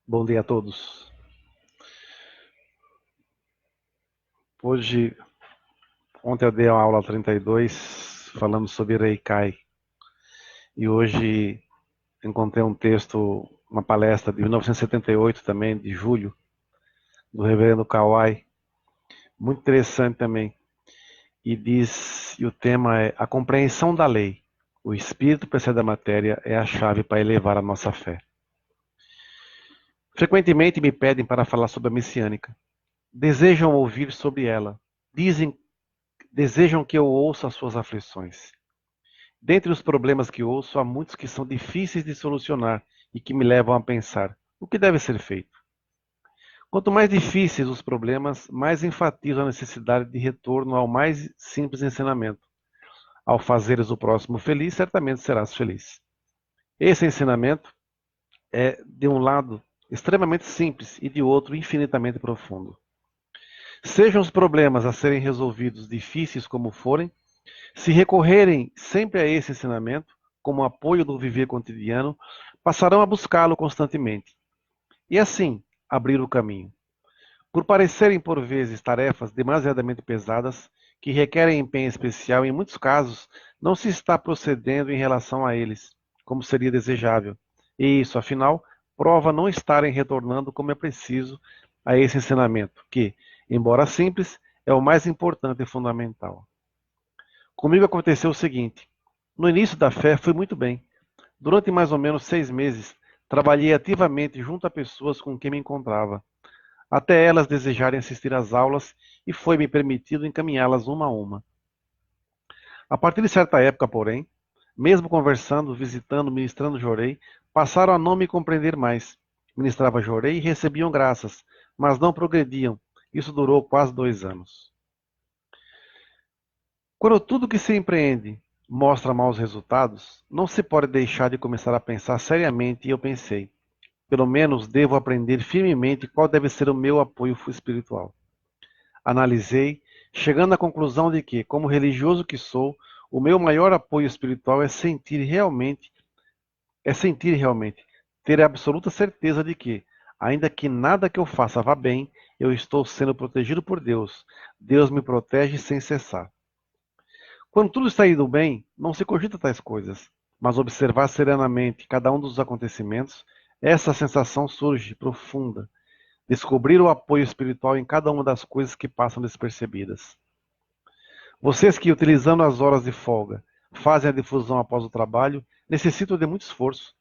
Bom dia a todos. Ontem eu dei a aula 32, falando sobre Reikai. E hoje encontrei um texto, uma palestra de 1978 também, de julho, do reverendo Kawai. Muito interessante também. E o tema é a compreensão da lei. O espírito precede a matéria é a chave para elevar a nossa fé. Frequentemente me pedem para falar sobre a messiânica. Desejam ouvir sobre ela. Desejam que eu ouça as suas aflições. Dentre os problemas que ouço, há muitos que são difíceis de solucionar e que me levam a pensar: o que deve ser feito? Quanto mais difíceis os problemas, mais enfatizo a necessidade de retorno ao mais simples ensinamento. Ao fazeres o próximo feliz, certamente serás feliz. Esse ensinamento é, de um lado, extremamente simples e de outro, infinitamente profundo. Sejam os problemas a serem resolvidos difíceis como forem, se recorrerem sempre a esse ensinamento, como apoio do viver cotidiano, passarão a buscá-lo constantemente. E assim, abrir o caminho. Por parecerem por vezes tarefas demasiadamente pesadas, que requerem empenho especial, em muitos casos, não se está procedendo em relação a eles, como seria desejável. E isso, afinal, prova não estarem retornando como é preciso a esse ensinamento, que, embora simples, é o mais importante e fundamental. Comigo aconteceu o seguinte: no início da fé fui muito bem. Durante mais ou menos 6 meses, trabalhei ativamente junto a pessoas com quem me encontrava, até elas desejarem assistir às aulas e foi-me permitido encaminhá-las uma a uma. A partir de certa época, porém, mesmo conversando, visitando, ministrando jorei, passaram a não me compreender mais. Ministrava jorei e recebiam graças, mas não progrediam. Isso durou quase 2 anos. Quando tudo que se empreende mostra maus resultados, não se pode deixar de começar a pensar seriamente, e eu pensei: pelo menos devo aprender firmemente qual deve ser o meu apoio espiritual. Analisei, chegando à conclusão de que, como religioso que sou, o meu maior apoio espiritual é sentir realmente, ter a absoluta certeza de que, ainda que nada que eu faça vá bem, eu estou sendo protegido por Deus. Deus me protege sem cessar. Quando tudo está indo bem, não se cogita tais coisas, mas observar serenamente cada um dos acontecimentos, essa sensação surge profunda, descobrir o apoio espiritual em cada uma das coisas que passam despercebidas. Vocês que, utilizando as horas de folga, fazem a difusão após o trabalho, necessitam de muito esforço.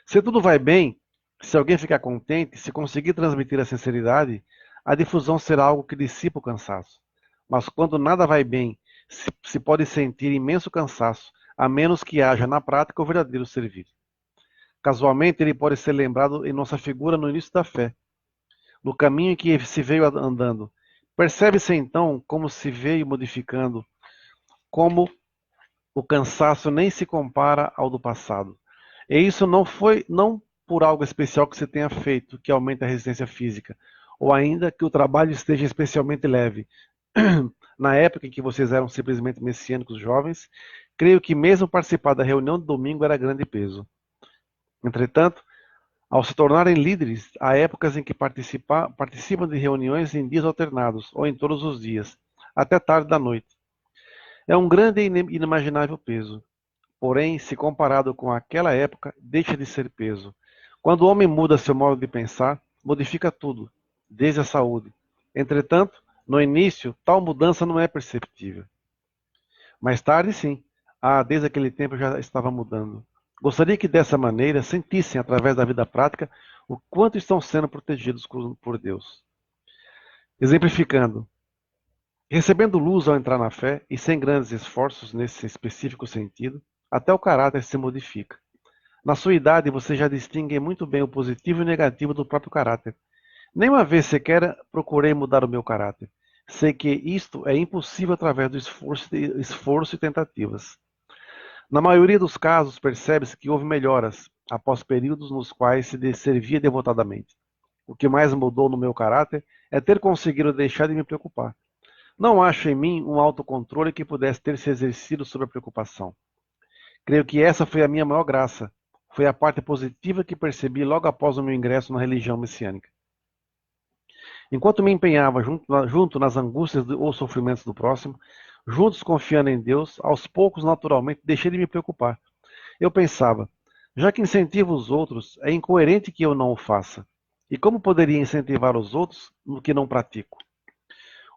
Se tudo vai bem, se alguém ficar contente, se conseguir transmitir a sinceridade, a difusão será algo que dissipa o cansaço. Mas quando nada vai bem, se pode sentir imenso cansaço, a menos que haja na prática o verdadeiro servir. Casualmente, ele pode ser lembrado em nossa figura no início da fé, no caminho em que se veio andando. Percebe-se então como se veio modificando, como o cansaço nem se compara ao do passado. E isso não por algo especial que você tenha feito, que aumente a resistência física, ou ainda que o trabalho esteja especialmente leve. Na época em que vocês eram simplesmente messiânicos jovens, creio que mesmo participar da reunião de domingo era grande peso. Entretanto, ao se tornarem líderes, há épocas em que participam de reuniões em dias alternados, ou em todos os dias, até tarde da noite. É um grande e inimaginável peso. Porém, se comparado com aquela época, deixa de ser peso. Quando o homem muda seu modo de pensar, modifica tudo, desde a saúde. Entretanto, no início, tal mudança não é perceptível. Mais tarde, sim. Desde aquele tempo já estava mudando. Gostaria que dessa maneira sentissem, através da vida prática, o quanto estão sendo protegidos por Deus. Exemplificando, recebendo luz ao entrar na fé e sem grandes esforços nesse específico sentido, até o caráter se modifica. Na sua idade, você já distingue muito bem o positivo e o negativo do próprio caráter. Nenhuma vez sequer procurei mudar o meu caráter. Sei que isto é impossível através do esforço e tentativas. Na maioria dos casos, percebe-se que houve melhoras após períodos nos quais se servia devotadamente. O que mais mudou no meu caráter é ter conseguido deixar de me preocupar. Não acho em mim um autocontrole que pudesse ter se exercido sobre a preocupação. Creio que essa foi a minha maior graça. Foi a parte positiva que percebi logo após o meu ingresso na religião messiânica. Enquanto me empenhava junto nas angústias ou sofrimentos do próximo, juntos confiando em Deus, aos poucos, naturalmente, deixei de me preocupar. Eu pensava, já que incentivo os outros, é incoerente que eu não o faça. E como poderia incentivar os outros no que não pratico?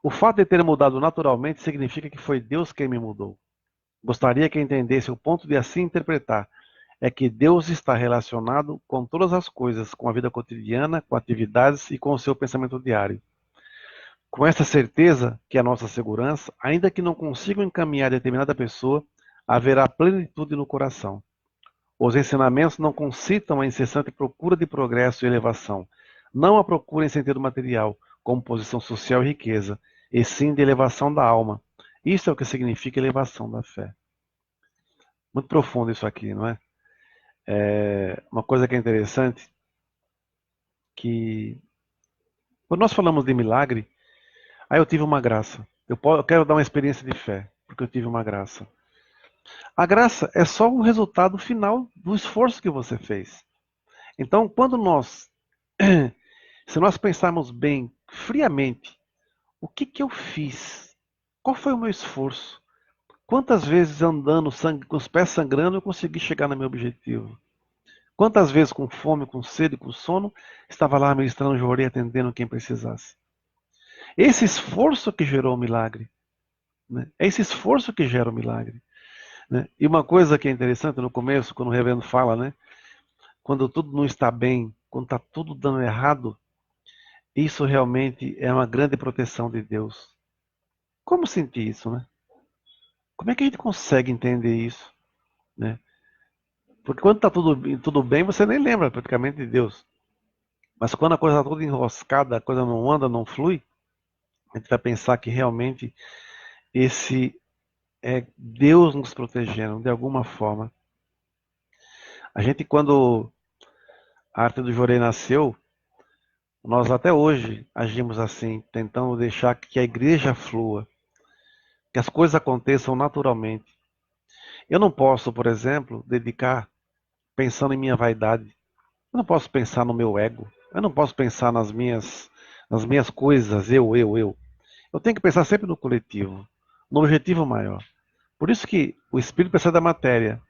O fato de ter mudado naturalmente significa que foi Deus quem me mudou. Gostaria que entendesse o ponto de assim interpretar. É que Deus está relacionado com todas as coisas, com a vida cotidiana, com atividades e com o seu pensamento diário. Com essa certeza, que é a nossa segurança, ainda que não consigam encaminhar determinada pessoa, haverá plenitude no coração. Os ensinamentos não concitam a incessante procura de progresso e elevação, não a procura em sentido material, como posição social e riqueza, e sim de elevação da alma. Isso é o que significa elevação da fé. Muito profundo isso aqui, não é? Uma coisa que é interessante, que quando nós falamos de milagre, eu tive uma graça. Eu quero dar uma experiência de fé, porque eu tive uma graça. A graça é só o resultado final do esforço que você fez. Então, se nós pensarmos bem, friamente, o que que eu fiz? Qual foi o meu esforço? Quantas vezes andando com os pés sangrando eu consegui chegar no meu objetivo? Quantas vezes com fome, com sede, com sono, estava lá ministrando, orei, atendendo quem precisasse? Esse esforço que gerou o milagre. Né? É esse esforço que gera o milagre. Né? E uma coisa que é interessante no começo, quando o reverendo fala, né? Quando tudo não está bem, quando está tudo dando errado, isso realmente é uma grande proteção de Deus. Como sentir isso, né? Como é que a gente consegue entender isso? Né? Porque quando está tudo bem, você nem lembra praticamente de Deus. Mas quando a coisa está toda enroscada, a coisa não anda, não flui, a gente vai pensar que realmente esse é Deus nos protegendo de alguma forma. A gente, quando a arte do Jorei nasceu, nós até hoje agimos assim, tentando deixar que a igreja flua, que as coisas aconteçam naturalmente. Eu não posso, por exemplo, dedicar pensando em minha vaidade. Eu não posso pensar no meu ego. Eu não posso pensar nas minhas coisas, eu. Eu tenho que pensar sempre no coletivo, no objetivo maior. Por isso que o espírito precisa da matéria,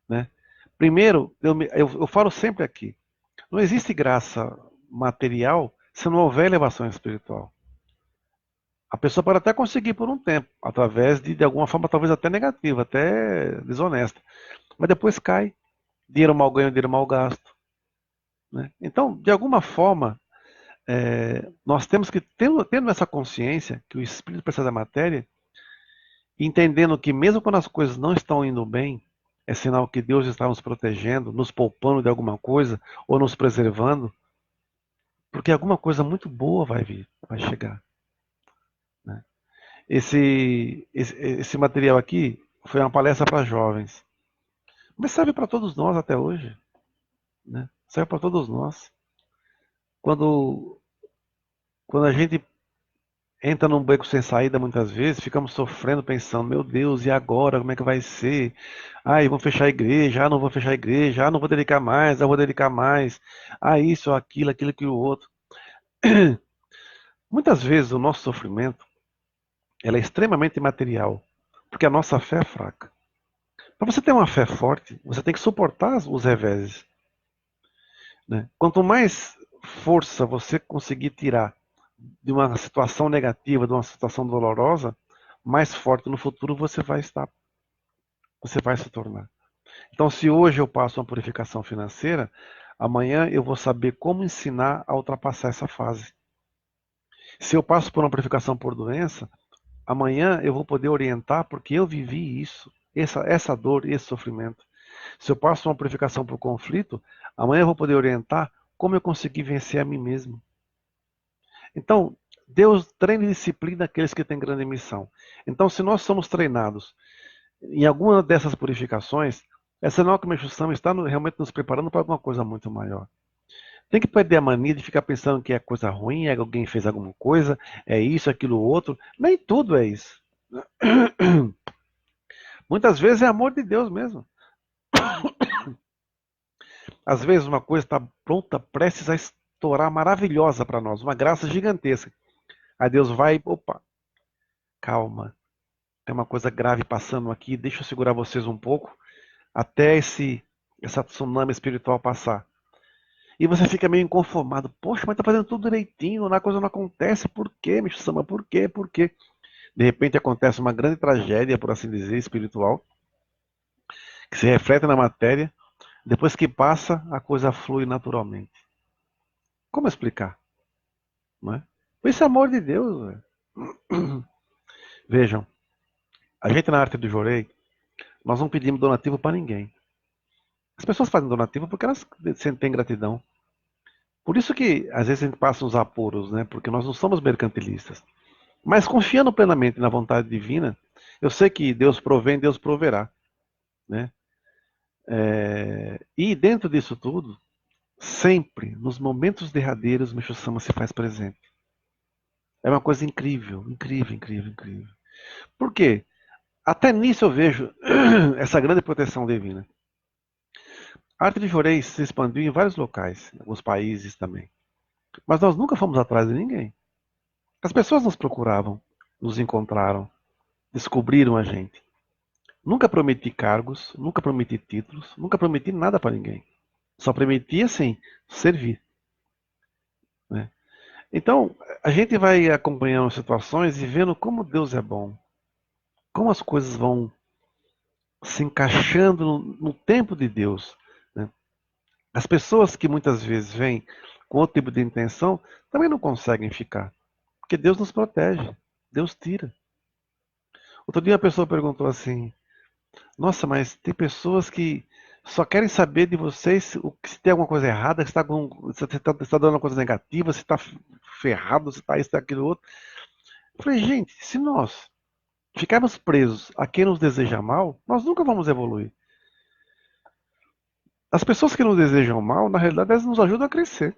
né? Primeiro, eu falo sempre aqui, não existe graça material se não houver elevação espiritual. A pessoa pode até conseguir por um tempo, através de alguma forma talvez até negativa, até desonesta, mas depois cai. Dinheiro mal ganho, dinheiro mal gasto. Né? Então, de alguma forma, nós temos que, tendo essa consciência que o espírito precisa da matéria, entendendo que mesmo quando as coisas não estão indo bem, é sinal que Deus está nos protegendo, nos poupando de alguma coisa, ou nos preservando, porque alguma coisa muito boa vai vir, vai chegar. Né? Esse material aqui foi uma palestra para jovens, mas serve para todos nós até hoje. Né? Serve para todos nós. Quando, quando a gente entra num beco sem saída muitas vezes, ficamos sofrendo, pensando, meu Deus, e agora? Como é que vai ser? Vão fechar a igreja, não vou fechar a igreja, não vou dedicar mais, vou dedicar mais, isso, aquilo que o outro. Muitas vezes o nosso sofrimento ela é extremamente material, porque a nossa fé é fraca. Para você ter uma fé forte, você tem que suportar os reveses. Né? Quanto mais força você conseguir tirar de uma situação negativa, de uma situação dolorosa, mais forte no futuro você vai estar, você vai se tornar. Então, se hoje eu passo uma purificação financeira, amanhã eu vou saber como ensinar a ultrapassar essa fase. Se eu passo por uma purificação por doença, amanhã eu vou poder orientar porque eu vivi isso, essa dor, esse sofrimento. Se eu passo uma purificação por conflito, amanhã eu vou poder orientar como eu consegui vencer a mim mesmo. Então, Deus treina e disciplina aqueles que têm grande missão. Então, se nós somos treinados em alguma dessas purificações, é sinal que o Meixo Sama está realmente nos preparando para alguma coisa muito maior. Tem que perder a mania de ficar pensando que é coisa ruim, é que alguém fez alguma coisa, é isso, aquilo, outro. Nem tudo é isso. Muitas vezes é amor de Deus mesmo. Às vezes uma coisa está pronta, prestes a estourar, maravilhosa para nós, uma graça gigantesca. Aí Deus vai, opa, calma, tem uma coisa grave passando aqui, deixa eu segurar vocês um pouco, até essa tsunami espiritual passar. E você fica meio inconformado. Poxa, mas tá fazendo tudo direitinho, a coisa não acontece. Por quê, Micho-sama? Por quê? Por quê? De repente acontece uma grande tragédia, por assim dizer, espiritual, que se reflete na matéria. Depois que passa, a coisa flui naturalmente. Como explicar? Não é? Esse amor de Deus. Véio. Vejam, a gente na arte do Jorei, nós não pedimos donativo para ninguém. As pessoas fazem donativo porque elas sentem gratidão. Por isso que às vezes a gente passa uns apuros, né? Porque nós não somos mercantilistas. Mas confiando plenamente na vontade divina, eu sei que Deus provém, Deus proverá, né? E dentro disso tudo, sempre, nos momentos derradeiros, Meixo Sama se faz presente. É uma coisa incrível, incrível, incrível, incrível. Por quê? Até nisso eu vejo essa grande proteção divina. A arte de Jorei se expandiu em vários locais, em alguns países também. Mas nós nunca fomos atrás de ninguém. As pessoas nos procuravam, nos encontraram, descobriram a gente. Nunca prometi cargos, nunca prometi títulos, nunca prometi nada para ninguém. Só prometi, assim, servir. Né? Então, a gente vai acompanhando situações e vendo como Deus é bom. Como as coisas vão se encaixando no tempo de Deus. Né? As pessoas que muitas vezes vêm com outro tipo de intenção também não conseguem ficar. Porque Deus nos protege. Deus tira. Outro dia uma pessoa perguntou assim: nossa, mas tem pessoas que só querem saber de vocês se tem alguma coisa errada, se está dando uma coisa negativa, se está ferrado, se está isso, está aquilo outro. Eu falei, gente, se nós ficarmos presos a quem nos deseja mal, nós nunca vamos evoluir. As pessoas que nos desejam mal, na realidade, elas nos ajudam a crescer.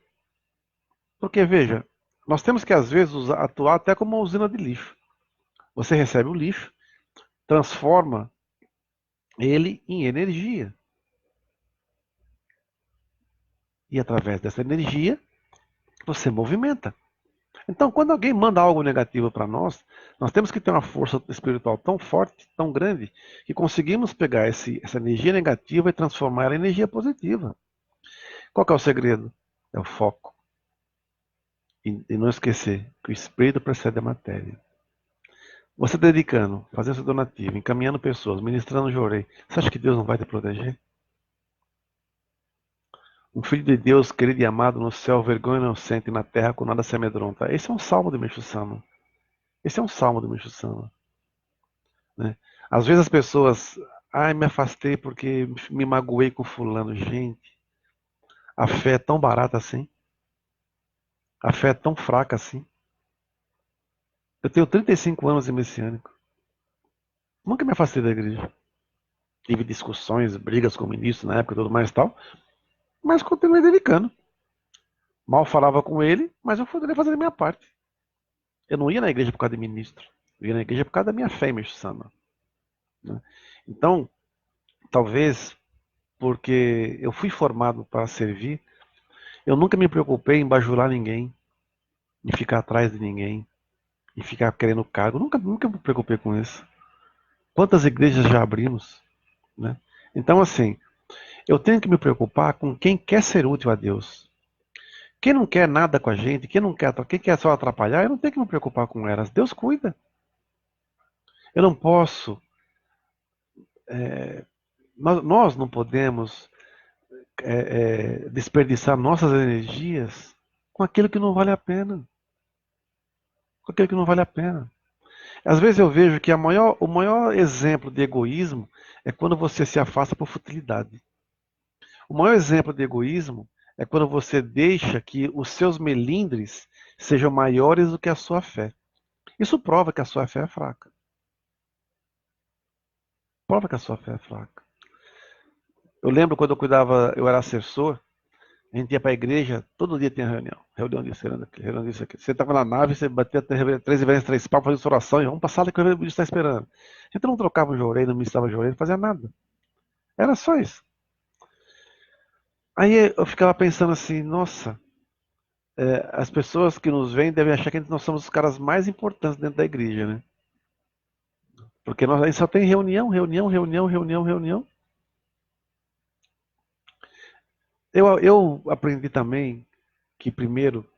Porque, veja, nós temos que, às vezes, atuar até como uma usina de lixo. Você recebe o lixo, transforma ele em energia. E, através dessa energia, você movimenta. Então, quando alguém manda algo negativo para nós, nós temos que ter uma força espiritual tão forte, tão grande, que conseguimos pegar essa energia negativa e transformar ela em energia positiva. Qual que é o segredo? É o foco. E não esquecer que o espírito precede a matéria. Você dedicando, fazendo seu donativo, encaminhando pessoas, ministrando jorei, você acha que Deus não vai te proteger? Um filho de Deus, querido e amado no céu, vergonha inocente, na terra com nada se amedronta. Esse é um salmo de Meixo Sama. Esse é um salmo de Meixo Sama. Né? Às vezes as pessoas, me afastei porque me magoei com fulano. Gente, a fé é tão barata assim. A fé é tão fraca assim. Eu tenho 35 anos de messiânico. Nunca me afastei da igreja. Tive discussões, brigas com o ministro na época e tudo mais e tal. Mas continuei dedicando. Mal falava com ele, mas eu poderia fazer a minha parte. Eu não ia na igreja por causa de ministro. Eu ia na igreja por causa da minha fé, Meixo Sama. Né? Então, talvez porque eu fui formado para servir, eu nunca me preocupei em bajular ninguém, em ficar atrás de ninguém, em ficar querendo cargo. Nunca me preocupei com isso. Quantas igrejas já abrimos? Né? Então, assim, eu tenho que me preocupar com quem quer ser útil a Deus. Quem não quer nada com a gente, quem quer só atrapalhar, eu não tenho que me preocupar com elas. Deus cuida. Eu não posso, nós não podemos desperdiçar nossas energias com aquilo que não vale a pena. Com aquilo que não vale a pena. Às vezes eu vejo que o maior exemplo de egoísmo é quando você se afasta por futilidade. O maior exemplo de egoísmo é quando você deixa que os seus melindres sejam maiores do que a sua fé. Isso prova que a sua fé é fraca. Prova que a sua fé é fraca. Eu lembro quando eu era assessor, a gente ia para a igreja, todo dia tinha reunião. Reunião disso, reunião disso aqui. Você estava na nave, você batia 3 vezes 3 papos, fazia oração, e vamos para a sala que o ministro está esperando. A gente não trocava o jorei, não ministrava o jorei, não fazia nada. Era só isso. Aí eu ficava pensando assim, nossa, as pessoas que nos veem devem achar que nós somos os caras mais importantes dentro da igreja, né? Porque nós aí só tem reunião, reunião, reunião, reunião, reunião. Eu aprendi também que primeiro,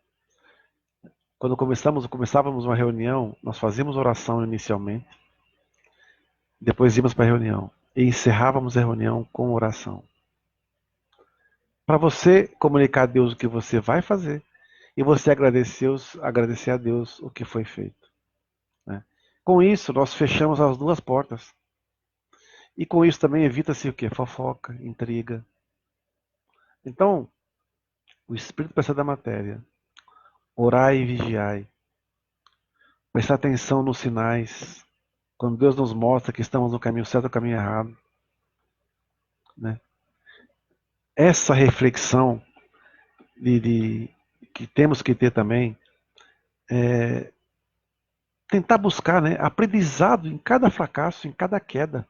quando começávamos uma reunião, nós fazíamos oração inicialmente, depois íamos para a reunião e encerrávamos a reunião com oração. Para você comunicar a Deus o que você vai fazer e você agradecer a Deus o que foi feito, né? Com isso, nós fechamos as duas portas. E com isso também evita-se o quê? Fofoca, intriga. Então, o espírito precisa da matéria. Orai e vigiai. Prestar atenção nos sinais. Quando Deus nos mostra que estamos no caminho certo ou no caminho errado, né? Essa reflexão de que temos que ter também, tentar buscar, né, aprendizado em cada fracasso, em cada queda,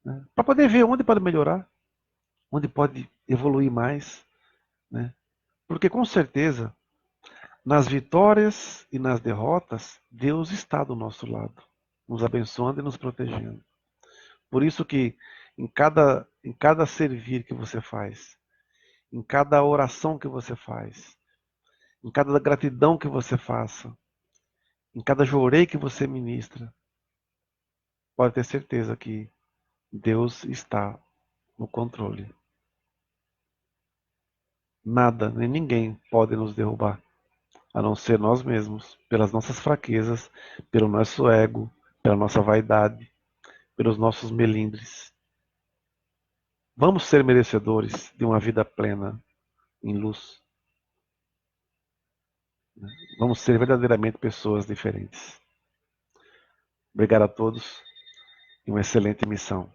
né, para poder ver onde pode melhorar, onde pode evoluir mais, né? Porque com certeza, nas vitórias e nas derrotas, Deus está do nosso lado, nos abençoando e nos protegendo. Por isso que em cada servir que você faz, em cada oração que você faz, em cada gratidão que você faça, em cada jorei que você ministra, pode ter certeza que Deus está no controle. Nada, nem ninguém pode nos derrubar, a não ser nós mesmos, pelas nossas fraquezas, pelo nosso ego, pela nossa vaidade, pelos nossos melindres. Vamos ser merecedores de uma vida plena em luz. Vamos ser verdadeiramente pessoas diferentes. Obrigado a todos e uma excelente missão.